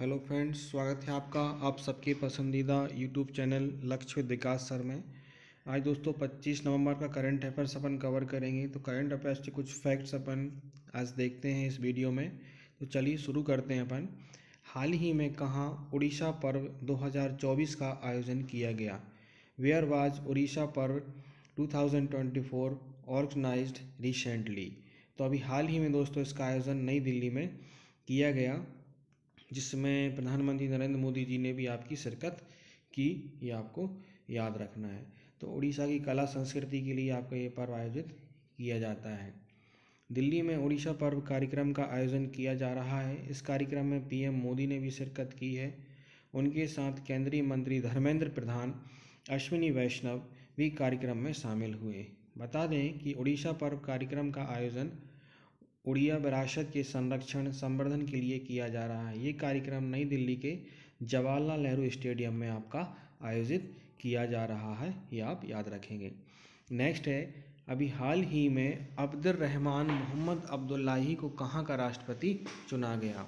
Hello friends, स्वागत है आपका आप सबके पसंदीदा यूट्यूब चैनल लक्ष्य विद विकास सर में। आज दोस्तों 25 नवंबर का करंट अफेयर्स अपन कवर करेंगे। तो करंट अफेयर्स के कुछ फैक्ट्स अपन आज देखते हैं इस वीडियो में। तो चलिए शुरू करते हैं अपन। हाल ही में कहाँ उड़ीसा पर्व 2024 का आयोजन किया गया? वेयर वाज उड़ीसा पर्व 2024 ऑर्गेनाइज्ड रिसेंटली? तो अभी हाल ही में दोस्तों इसका आयोजन नई दिल्ली में किया गया, जिसमें प्रधानमंत्री नरेंद्र मोदी जी ने भी आपकी शिरकत की। ये आपको याद रखना है। तो उड़ीसा की कला संस्कृति के लिए आपका ये पर्व आयोजित किया जाता है। दिल्ली में उड़ीसा पर्व कार्यक्रम का आयोजन किया जा रहा है। इस कार्यक्रम में पीएम मोदी ने भी शिरकत की है। उनके साथ केंद्रीय मंत्री धर्मेंद्र प्रधान, अश्विनी वैष्णव भी कार्यक्रम में शामिल हुए। बता दें कि उड़ीसा पर्व कार्यक्रम का आयोजन उड़िया विरासत के संरक्षण संवर्धन के लिए किया जा रहा है। ये कार्यक्रम नई दिल्ली के जवाहरलाल नेहरू स्टेडियम में आपका आयोजित किया जा रहा है, ये आप याद रखेंगे। नेक्स्ट है, अभी हाल ही में अब्दुर रहमान मोहम्मद अब्दुल्लाही को कहाँ का राष्ट्रपति चुना गया?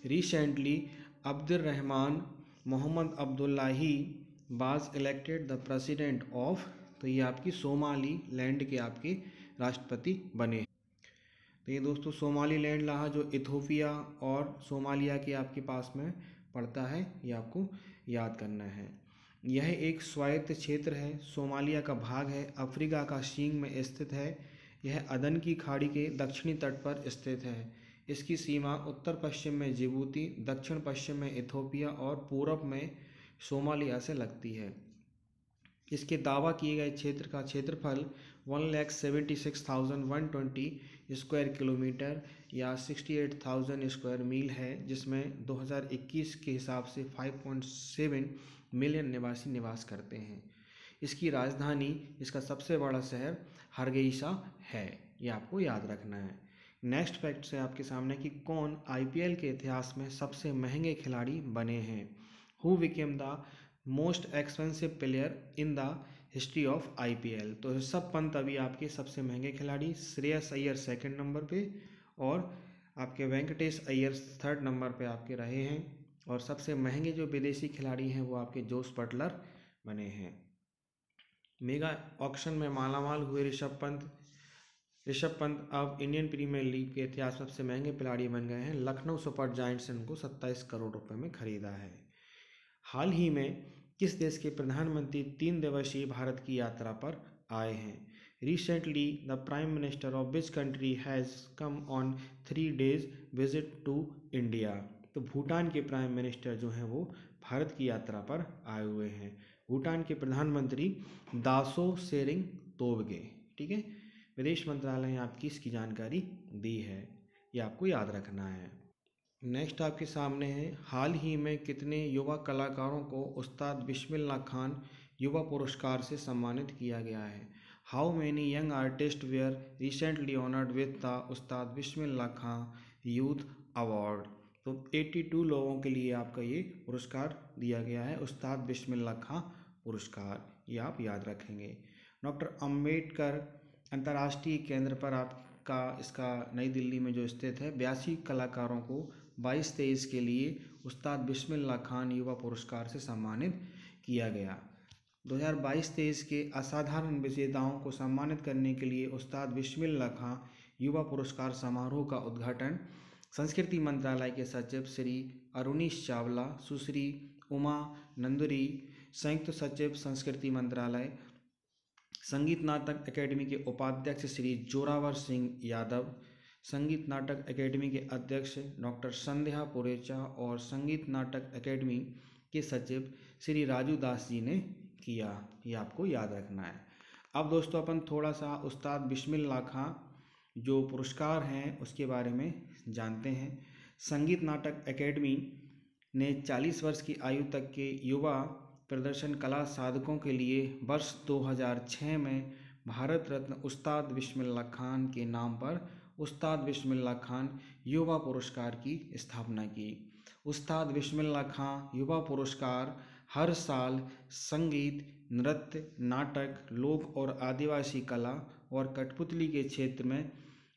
Recently Abdur Rahman Mohamed Abdullahi was elected the president of, तो ये आपकी सोमाली लैंड के आपके राष्ट्रपति बने। तो ये दोस्तों सोमालीलैंड रहा, जो इथोपिया और सोमालिया के आपके पास में पड़ता है, ये आपको याद करना है। यह एक स्वायत्त क्षेत्र है, सोमालिया का भाग है, अफ्रीका का सींग में स्थित है। यह अदन की खाड़ी के दक्षिणी तट पर स्थित है। इसकी सीमा उत्तर पश्चिम में जिबूती, दक्षिण पश्चिम में इथोपिया और पूरब में सोमालिया से लगती है। इसके दावा किए गए क्षेत्र का क्षेत्रफल 1,76,120 स्क्वायर किलोमीटर या 68,000 स्क्वायर मील है, जिसमें 2021 के हिसाब से 5.7 मिलियन निवासी निवास करते हैं। इसकी राजधानी, इसका सबसे बड़ा शहर हरगेइसा है, ये आपको याद रखना है। नेक्स्ट फैक्ट है आपके सामने कि कौन आईपीएल के इतिहास में सबसे महंगे खिलाड़ी बने हैं? Who became the most expensive player in the history of IPL? तो ऋषभ पंत अभी आपके सबसे महंगे खिलाड़ी, श्रेयस अय्यर सेकंड नंबर पे और आपके वेंकटेश अय्यर थर्ड नंबर पे आपके रहे हैं। और सबसे महंगे जो विदेशी खिलाड़ी हैं वो आपके जोस बटलर बने हैं। मेगा ऑक्शन में मालामाल हुए ऋषभ पंत अब इंडियन प्रीमियर लीग के इतिहास में सबसे महंगे खिलाड़ी बन गए हैं। लखनऊ सुपर जायंट्स ने उनको 27 करोड़ रुपए में खरीदा है। हाल ही में किस देश के प्रधानमंत्री 3 दिवसीय भारत की यात्रा पर आए हैं? Recently the prime minister of which country has come on 3 days visit to India? तो भूटान के प्राइम मिनिस्टर जो हैं वो भारत की यात्रा पर आए हुए हैं। भूटान के प्रधानमंत्री दासो सेरिंग तोबगे। ठीक है, विदेश मंत्रालय ने आपकी इसकी जानकारी दी है, ये आपको याद रखना है। नेक्स्ट आपके सामने है, हाल ही में कितने युवा कलाकारों को उस्ताद बिस्मिल्लाह खान युवा पुरस्कार से सम्मानित किया गया है? How many young artists were recently honoured with the Ustad Bismillah Khan youth award? तो 82 लोगों के लिए आपका ये पुरस्कार दिया गया है, उस्ताद बिस्मिल्लाह खान पुरस्कार, ये आप याद रखेंगे। डॉक्टर अम्बेडकर अंतर्राष्ट्रीय केंद्र पर आपका इसका नई दिल्ली में जो स्थित है, 82 कलाकारों को 22-23 के लिए उस्ताद बिस्मिल्लाह खान युवा पुरस्कार से सम्मानित किया गया। 2022-23 के असाधारण विजेताओं को सम्मानित करने के लिए उस्ताद बिस्मिल्लाह खान युवा पुरस्कार समारोह का उद्घाटन संस्कृति मंत्रालय के सचिव श्री अरुणीश चावला, सुश्री उमा नंदुरी, संयुक्त सचिव संस्कृति मंत्रालय, संगीत नाटक अकेडमी के उपाध्यक्ष श्री जोरावर सिंह यादव, संगीत नाटक अकेडमी के अध्यक्ष डॉक्टर संध्या पुरेचा और संगीत नाटक अकेडमी के सचिव श्री राजू दास जी ने किया, ये आपको याद रखना है। अब दोस्तों अपन थोड़ा सा उस्ताद बिस्मिल्लाह खान जो पुरस्कार हैं उसके बारे में जानते हैं। संगीत नाटक अकेडमी ने 40 वर्ष की आयु तक के युवा प्रदर्शन कला साधकों के लिए वर्ष 2006 में भारत रत्न उस्ताद बिस्मिल्लाह खान के नाम पर उस्ताद बिस्मिल्लाह खान युवा पुरस्कार की स्थापना की। उस्ताद बिस्मिल्लाह खान युवा पुरस्कार हर साल संगीत, नृत्य, नाटक, लोक और आदिवासी कला और कठपुतली के क्षेत्र में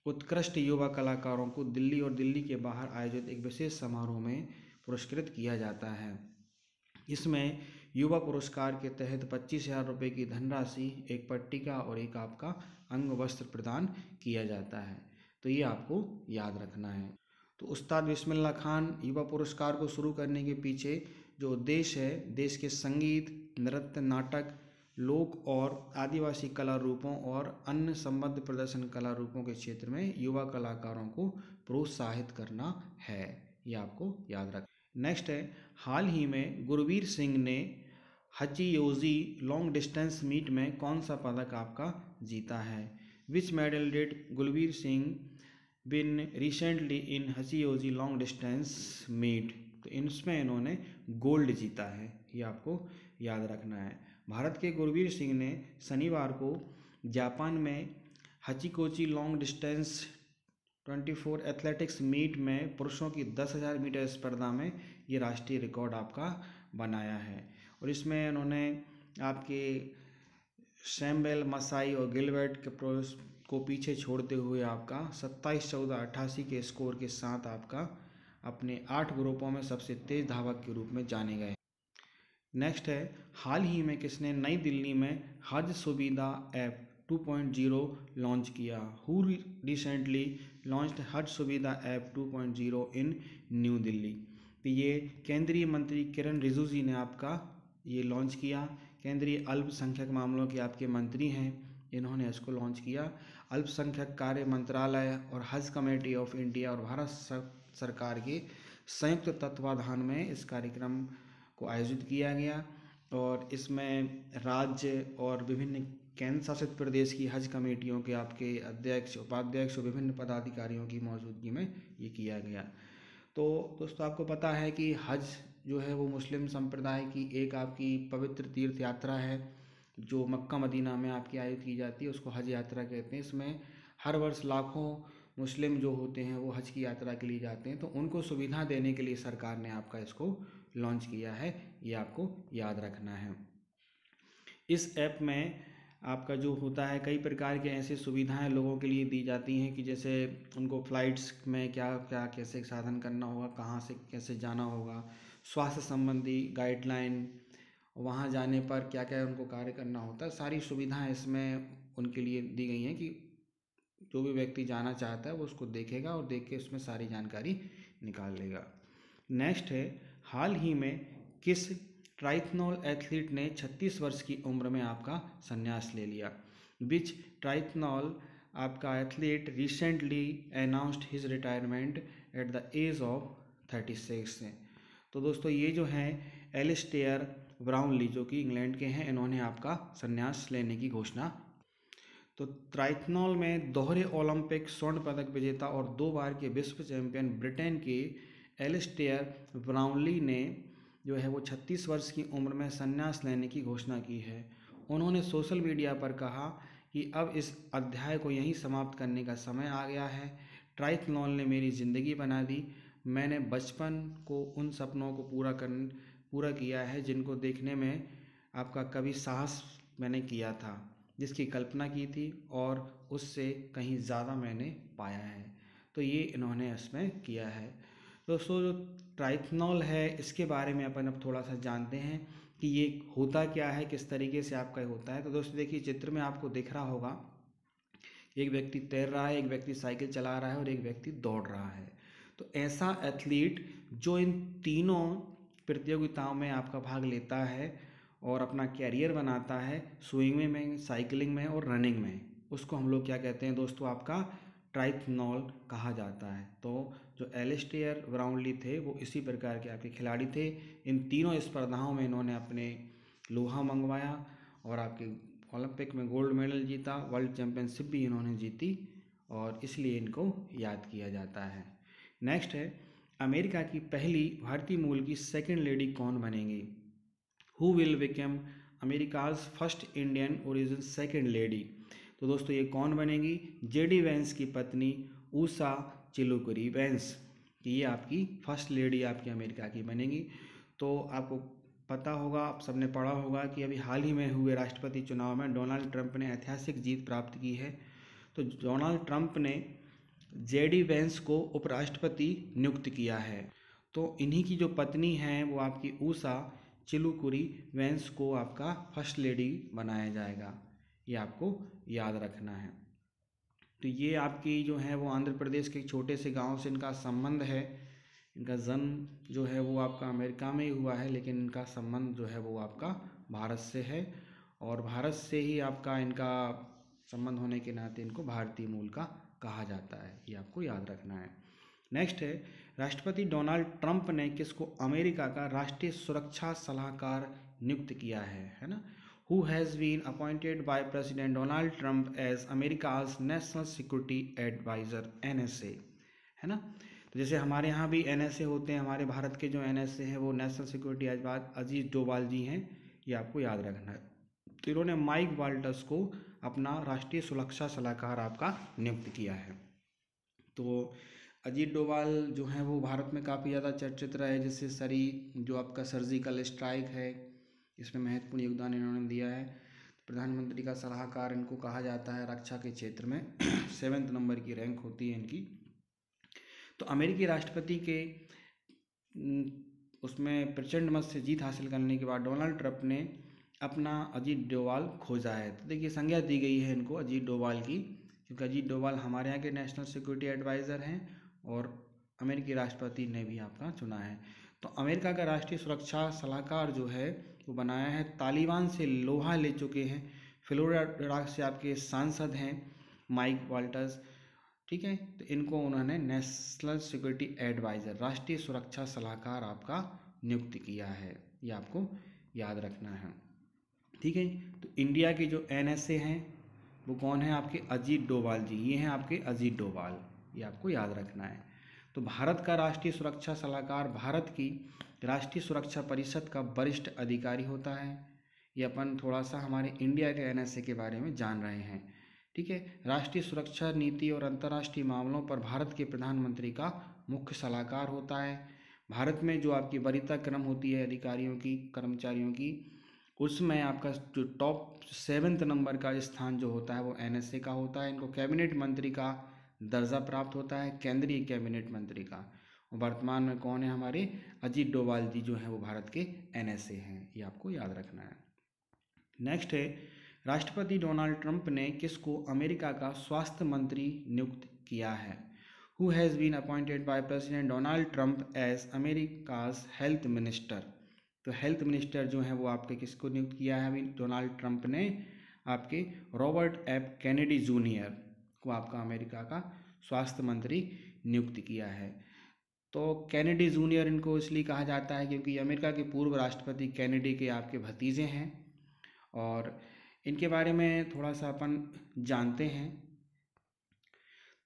उत्कृष्ट युवा कलाकारों को दिल्ली और दिल्ली के बाहर आयोजित एक विशेष समारोह में पुरस्कृत किया जाता है। इसमें युवा पुरस्कार के तहत 25,000 रुपये की धनराशि, एक पट्टिका और एक आपका अंग वस्त्र प्रदान किया जाता है। तो ये आपको याद रखना है। तो उस्ताद बिस्मिल्लाह खान युवा पुरस्कार को शुरू करने के पीछे जो उद्देश्य है, देश के संगीत, नृत्य, नाटक, लोक और आदिवासी कला रूपों और अन्य संबद्ध प्रदर्शन कला रूपों के क्षेत्र में युवा कलाकारों को प्रोत्साहित करना है। ये आपको याद रख। नेक्स्ट है, हाल ही में गुरवीर सिंह ने हचियोजी लॉन्ग डिस्टेंस मीट में कौन सा पदक आपका जीता है? Which medal did Gurveer Singh win recently in Hachioji long distance meet? तो इसमें इन्होंने गोल्ड जीता है। ये आपको याद रखना है। भारत के गुरवीर सिंह ने शनिवार को जापान में हचिकोची लॉन्ग डिस्टेंस 24 एथलेटिक्स मीट में पुरुषों की 10,000 मीटर स्पर्धा में ये राष्ट्रीय रिकॉर्ड आपका बनाया है। और इसमें उन्होंने आपके सैमुएल मसाई और गिलबर्ट के को पीछे छोड़ते हुए आपका 27-14-88 के स्कोर के साथ आपका अपने 8 ग्रुपों में सबसे तेज धावक के रूप में जाने गए। नेक्स्ट है, हाल ही में किसने नई दिल्ली में हज सुविधा ऐप 2.0 लॉन्च किया? हु रिसेंटली लॉन्च्ड हज सुविधा ऐप 2.0 इन न्यू दिल्ली? तो ये केंद्रीय मंत्री किरण रिजिजू जी ने आपका ये लॉन्च किया। केंद्रीय अल्पसंख्यक मामलों के आपके मंत्री हैं, इन्होंने इसको लॉन्च किया। अल्पसंख्यक कार्य मंत्रालय और हज कमेटी ऑफ इंडिया और भारत सरकार के संयुक्त तत्वाधान में इस कार्यक्रम को आयोजित किया गया। और इसमें राज्य और विभिन्न केंद्र शासित प्रदेश की हज कमेटियों के आपके अध्यक्ष, उपाध्यक्ष और विभिन्न पदाधिकारियों की मौजूदगी में ये किया गया। तो दोस्तों आपको पता है कि हज जो है वो मुस्लिम संप्रदाय की एक आपकी पवित्र तीर्थ यात्रा है जो मक्का मदीना में आपकी आयोजित की जाती है, उसको हज यात्रा कहते हैं। इसमें हर वर्ष लाखों मुस्लिम जो होते हैं वो हज की यात्रा के लिए जाते हैं। तो उनको सुविधा देने के लिए सरकार ने आपका इसको लॉन्च किया है, ये आपको याद रखना है। इस ऐप में आपका जो होता है कई प्रकार के ऐसी सुविधाएं लोगों के लिए दी जाती हैं कि जैसे उनको फ्लाइट्स में क्या क्या कैसे साधन करना होगा, कहाँ से कैसे जाना होगा, स्वास्थ्य संबंधी गाइडलाइन, वहाँ जाने पर क्या क्या उनको कार्य करना होता है, सारी सुविधाएं इसमें उनके लिए दी गई हैं कि जो भी व्यक्ति जाना चाहता है वो उसको देखेगा और देख के उसमें सारी जानकारी निकाल लेगा। नेक्स्ट है, हाल ही में किस ट्राइथनॉल एथलीट ने 36 वर्ष की उम्र में आपका संन्यास ले लिया? विच ट्राइथनॉल आपका athlete recently announced his retirement at the age of 36 है। तो दोस्तों ये जो हैं एलिस्टेयर ब्राउनली जो कि इंग्लैंड के हैं, इन्होंने आपका संन्यास लेने की घोषणा। तो ट्राइथनॉल में दोहरे ओलंपिक स्वर्ण पदक विजेता और 2 बार के विश्व चैंपियन ब्रिटेन के एलिस्टेयर ब्राउनली ने जो है वो 36 वर्ष की उम्र में संन्यास लेने की घोषणा की है। उन्होंने सोशल मीडिया पर कहा कि अब इस अध्याय को यहीं समाप्त करने का समय आ गया है। ट्राइथलॉन ने मेरी ज़िंदगी बना दी। मैंने बचपन को उन सपनों को पूरा किया है जिनको देखने में आपका कभी साहस मैंने किया था, जिसकी कल्पना की थी और उससे कहीं ज़्यादा मैंने पाया है। तो ये इन्होंने इसमें किया है। दोस्तों जो ट्राइथनॉल है इसके बारे में अपन अब थोड़ा सा जानते हैं कि ये होता क्या है, किस तरीके से आपका होता है। तो दोस्तों देखिए, चित्र में आपको दिख रहा होगा एक व्यक्ति तैर रहा है, एक व्यक्ति साइकिल चला रहा है और एक व्यक्ति दौड़ रहा है। तो ऐसा एथलीट जो इन तीनों प्रतियोगिताओं में आपका भाग लेता है और अपना कैरियर बनाता है, स्विमिंग में, साइकिलिंग में और रनिंग में, उसको हम लोग क्या कहते हैं दोस्तों, आपका ट्राइथनॉल कहा जाता है। तो जो एलिस्टेयर ब्राउनली थे वो इसी प्रकार के आपके खिलाड़ी थे। इन तीनों स्पर्धाओं में इन्होंने अपने लोहा मंगवाया और आपके ओलंपिक में गोल्ड मेडल जीता, वर्ल्ड चैम्पियनशिप भी इन्होंने जीती और इसलिए इनको याद किया जाता है। नेक्स्ट है, अमेरिका की पहली भारतीय मूल की सेकेंड लेडी कौन बनेंगी? Who will become America's first Indian origin second lady? तो दोस्तों ये कौन बनेगी? जेडी वेंस की पत्नी ऊषा चिलुकुरी वेंस, ये आपकी फर्स्ट लेडी आपकी अमेरिका की बनेगी। तो आपको पता होगा, आप सबने पढ़ा होगा कि अभी हाल ही में हुए राष्ट्रपति चुनाव में डोनाल्ड ट्रंप ने ऐतिहासिक जीत प्राप्त की है। तो डोनाल्ड ट्रंप ने जेडी वेंस को उपराष्ट्रपति नियुक्त किया है। तो इन्हीं की जो पत्नी हैं वो आपकी ऊषा चिलुकुरी वेंस को आपका फर्स्ट लेडी बनाया जाएगा, ये आपको याद रखना है। तो ये आपकी जो है वो आंध्र प्रदेश के एक छोटे से गांव से इनका संबंध है। इनका जन्म जो है वो आपका अमेरिका में ही हुआ है, लेकिन इनका संबंध जो है वो आपका भारत से है, और भारत से ही आपका इनका संबंध होने के नाते इनको भारतीय मूल का कहा जाता है, ये आपको याद रखना है। नेक्स्ट है, राष्ट्रपति डोनाल्ड ट्रंप ने किसको अमेरिका का राष्ट्रीय सुरक्षा सलाहकार नियुक्त किया है ना। Who has been appointed by President Donald Trump as America's National Security Advisor NSA, है ना। तो जैसे हमारे यहाँ भी NSA होते हैं, हमारे भारत के जो NSA हैं वो नेशनल सिक्योरिटी अजीत डोभाल जी हैं, ये आपको याद रखना है। तो इन्होंने माइक वाल्टर्स को अपना राष्ट्रीय सुरक्षा सलाहकार आपका नियुक्त किया है। तो अजीत डोभाल जो हैं वो भारत में काफ़ी ज़्यादा चर्चित रहे, जैसे जो आपका सर्जिकल स्ट्राइक है, इसमें महत्वपूर्ण योगदान इन्होंने दिया है। प्रधानमंत्री का सलाहकार इनको कहा जाता है रक्षा के क्षेत्र में 7वें नंबर की रैंक होती है इनकी। तो अमेरिकी राष्ट्रपति के उसमें प्रचंड मत से जीत हासिल करने के बाद डोनाल्ड ट्रंप ने अपना अजीत डोभाल खोजा है। तो देखिए संज्ञा दी गई है इनको अजीत डोभाल की, क्योंकि अजीत डोभाल हमारे यहाँ के नेशनल सिक्योरिटी एडवाइज़र हैं और अमेरिकी राष्ट्रपति ने भी आपका चुना है। तो अमेरिका का राष्ट्रीय सुरक्षा सलाहकार जो है वो बनाया है, तालिबान से लोहा ले चुके हैं, फ्लोरिडा से आपके सांसद हैं माइक वाल्टर्स, ठीक है। तो इनको उन्होंने नेशनल सिक्योरिटी एडवाइज़र राष्ट्रीय सुरक्षा सलाहकार आपका नियुक्त किया है, ये आपको याद रखना है, ठीक है। तो इंडिया के जो NSA हैं वो कौन है, आपके अजीत डोभाल जी, ये हैं आपके अजीत डोभाल, ये आपको याद रखना है। तो भारत का राष्ट्रीय सुरक्षा सलाहकार भारत की राष्ट्रीय सुरक्षा परिषद का वरिष्ठ अधिकारी होता है। ये अपन थोड़ा सा हमारे इंडिया के NSA के बारे में जान रहे हैं, ठीक है। राष्ट्रीय सुरक्षा नीति और अंतर्राष्ट्रीय मामलों पर भारत के प्रधानमंत्री का मुख्य सलाहकार होता है। भारत में जो आपकी वरीयता क्रम होती है अधिकारियों की, कर्मचारियों की, उसमें आपका जो टॉप 7वें नंबर का स्थान जो होता है वो NSA का होता है। इनको कैबिनेट मंत्री का दर्जा प्राप्त होता है, केंद्रीय कैबिनेट मंत्री का। वर्तमान में कौन है, हमारे अजीत डोभाल जी जो हैं वो भारत के NSA हैं, ये आपको याद रखना है। नेक्स्ट है, राष्ट्रपति डोनाल्ड ट्रंप ने किसको अमेरिका का स्वास्थ्य मंत्री नियुक्त किया है। Who has been appointed by President Donald Trump as America's health minister. तो हेल्थ मिनिस्टर जो है वो आपके किसको नियुक्त किया है अभी डोनाल्ड ट्रंप ने, आपके रॉबर्ट F कैनेडी जूनियर को आपका अमेरिका का स्वास्थ्य मंत्री नियुक्त किया है। तो कैनेडी जूनियर इनको इसलिए कहा जाता है क्योंकि अमेरिका के पूर्व राष्ट्रपति कैनेडी के आपके भतीजे हैं, और इनके बारे में थोड़ा सा अपन जानते हैं।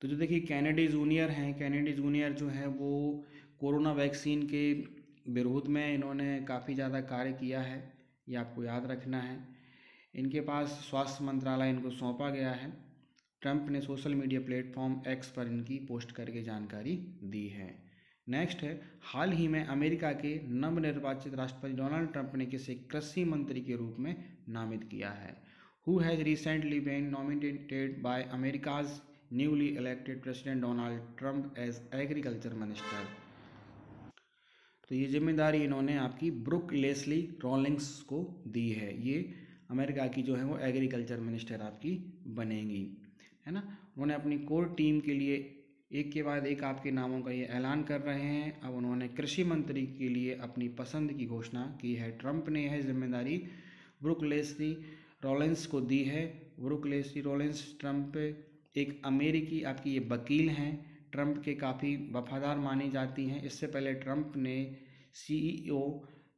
तो जो देखिए कैनेडी जूनियर हैं, कैनेडी जूनियर जो है वो कोरोना वैक्सीन के विरोध में इन्होंने काफ़ी ज़्यादा कार्य किया है, ये आपको याद रखना है। इनके पास स्वास्थ्य मंत्रालय इनको सौंपा गया है। ट्रंप ने सोशल मीडिया प्लेटफॉर्म X पर इनकी पोस्ट करके जानकारी दी है। नेक्स्ट है, हाल ही में अमेरिका के नवनिर्वाचित राष्ट्रपति डोनाल्ड ट्रंप ने किसे कृषि मंत्री के रूप में नामित किया है। Who has recently been nominated by America's newly elected President Donald Trump as agriculture minister. तो ये जिम्मेदारी इन्होंने आपकी ब्रुक लेस्ली रॉलिंग्स को दी है, ये अमेरिका की जो है वो एग्रीकल्चर मिनिस्टर आपकी बनेंगी, है ना। उन्होंने अपनी कोर टीम के लिए एक के बाद एक आपके नामों का ये ऐलान कर रहे हैं। अब उन्होंने कृषि मंत्री के लिए अपनी पसंद की घोषणा की है। ट्रंप ने यह जिम्मेदारी ब्रुक लेस्ली रॉलिंस को दी है। ब्रुक लेस्ली रॉलिंस ट्रंप एक अमेरिकी आपकी ये वकील हैं, ट्रंप के काफ़ी वफादार मानी जाती हैं। इससे पहले ट्रंप ने CEO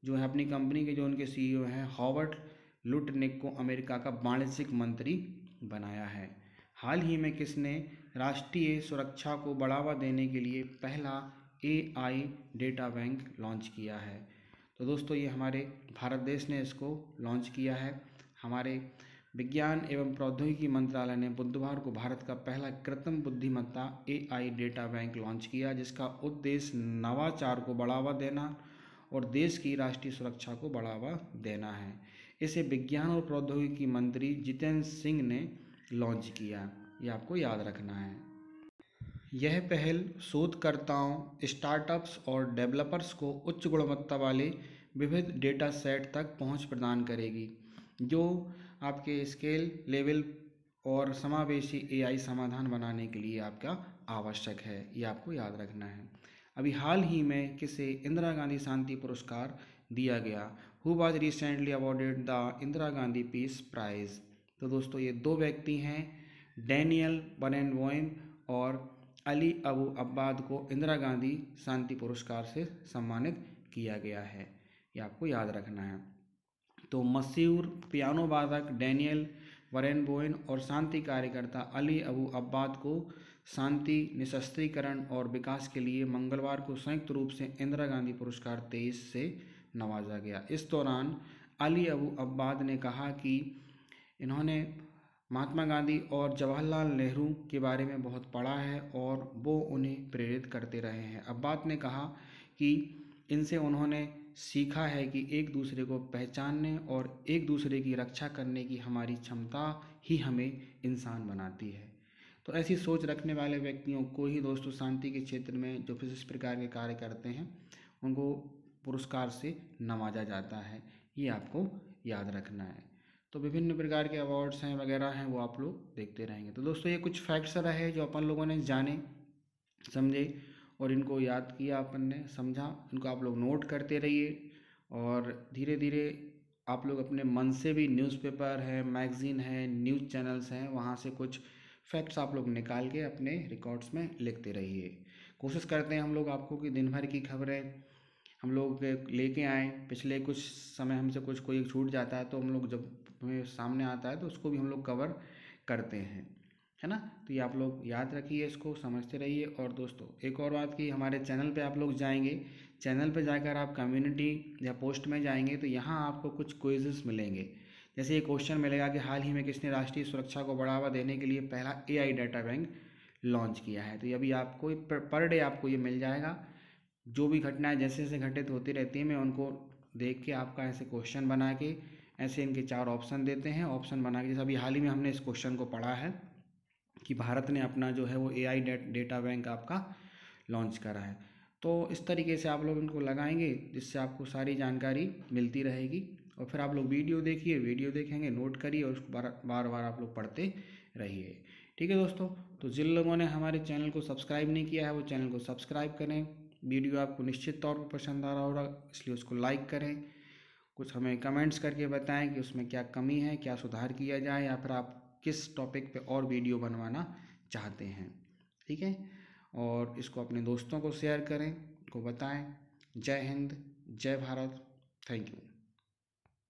जो है अपनी कंपनी के जो उनके CEO हैं हॉवर्ड लुटनिक को अमेरिका का वाणिज्यिक मंत्री बनाया है। हाल ही में किसने राष्ट्रीय सुरक्षा को बढ़ावा देने के लिए पहला AI डेटा बैंक लॉन्च किया है। तो दोस्तों ये हमारे भारत देश ने इसको लॉन्च किया है। हमारे विज्ञान एवं प्रौद्योगिकी मंत्रालय ने बुधवार को भारत का पहला कृत्रिम बुद्धिमत्ता AI डेटा बैंक लॉन्च किया, जिसका उद्देश्य नवाचार को बढ़ावा देना और देश की राष्ट्रीय सुरक्षा को बढ़ावा देना है। इसे विज्ञान और प्रौद्योगिकी मंत्री जितेंद्र सिंह ने लॉन्च किया, ये आपको याद रखना है। यह पहल शोधकर्ताओं, स्टार्टअप्स और डेवलपर्स को उच्च गुणवत्ता वाले विविध डेटा सेट तक पहुंच प्रदान करेगी, जो आपके स्केल लेवल और समावेशी एआई समाधान बनाने के लिए आपका आवश्यक है। ये आपको याद रखना है। अभी हाल ही में किसे इंदिरा गांधी शांति पुरस्कार दिया गया? Who was recently awarded the Indira Gandhi peace prize? तो दोस्तों ये दो व्यक्ति हैं, डैनियल बरेनबोइम और अली अबू अब्बाद को इंदिरा गांधी शांति पुरस्कार से सम्मानित किया गया है। ये आपको याद रखना है। तो मशहूर पियानो वादक डैनियल बरेनबोइम और शांति कार्यकर्ता अली अबू अब्बाद को शांति, निशस्त्रीकरण और विकास के लिए मंगलवार को संयुक्त रूप से इंदिरा गांधी पुरस्कार 23 से नवाजा गया। इस दौरान अली अबू अब्बाद ने कहा कि इन्होंने महात्मा गांधी और जवाहरलाल नेहरू के बारे में बहुत पढ़ा है और वो उन्हें प्रेरित करते रहे हैं। अब्बाद ने कहा कि इनसे उन्होंने सीखा है कि एक दूसरे को पहचानने और एक दूसरे की रक्षा करने की हमारी क्षमता ही हमें इंसान बनाती है। तो ऐसी सोच रखने वाले व्यक्तियों को ही दोस्तों शांति के क्षेत्र में जो इस प्रकार के कार्य करते हैं उनको पुरस्कार से नवाजा जाता है। ये आपको याद रखना है। तो विभिन्न प्रकार के अवार्ड्स हैं वगैरह हैं, वो आप लोग देखते रहेंगे। तो दोस्तों ये कुछ फैक्ट्स रहे जो अपन लोगों ने जाने, समझे और इनको याद किया, अपन ने समझा, इनको आप लोग नोट करते रहिए और धीरे धीरे आप लोग अपने मन से भी न्यूज़पेपर है, मैगज़ीन है, न्यूज़ चैनल्स हैं, वहाँ से कुछ फैक्ट्स आप लोग निकाल के अपने रिकॉर्ड्स में लिखते रहिए। कोशिश करते हैं हम लोग आपको कि दिन भर की खबरें हम लोग लेके आएँ। पिछले कुछ समय हमसे कुछ कोई छूट जाता है तो हम लोग जब हमें सामने आता है तो उसको भी हम लोग कवर करते हैं, है ना। तो ये आप लोग याद रखिए, इसको समझते रहिए। और दोस्तों एक और बात कि हमारे चैनल पे आप लोग जाएंगे, चैनल पे जाकर आप कम्युनिटी या पोस्ट में जाएंगे तो यहाँ आपको कुछ क्विज़ेस मिलेंगे। जैसे ये क्वेश्चन मिलेगा कि हाल ही में किसने राष्ट्रीय सुरक्षा को बढ़ावा देने के लिए पहला एआई डाटा बैंक लॉन्च किया है। तो ये अभी आपको पर डे आपको ये मिल जाएगा। जो भी घटनाएं जैसे जैसे घटित होती रहती हैं मैं उनको देख के आपका ऐसे क्वेश्चन बना के ऐसे इनके 4 ऑप्शन देते हैं। ऑप्शन बना के जैसे अभी हाल ही में हमने इस क्वेश्चन को पढ़ा है कि भारत ने अपना जो है वो एआई डेटा बैंक आपका लॉन्च करा है। तो इस तरीके से आप लोग इनको लगाएंगे जिससे आपको सारी जानकारी मिलती रहेगी। और फिर आप लोग वीडियो देखिए, वीडियो देखेंगे, नोट करिए और उसको बार बार आप लोग पढ़ते रहिए। ठीक है दोस्तों, तो जिन लोगों ने हमारे चैनल को सब्सक्राइब नहीं किया है वो चैनल को सब्सक्राइब करें। वीडियो आपको निश्चित तौर पर पसंद आ रहा होगा, इसलिए उसको लाइक करें। कुछ हमें कमेंट्स करके बताएं कि उसमें क्या कमी है, क्या सुधार किया जाए, या फिर आप किस टॉपिक पे और वीडियो बनवाना चाहते हैं। ठीक है, और इसको अपने दोस्तों को शेयर करें, को बताएं। जय हिंद, जय भारत, थैंक यू।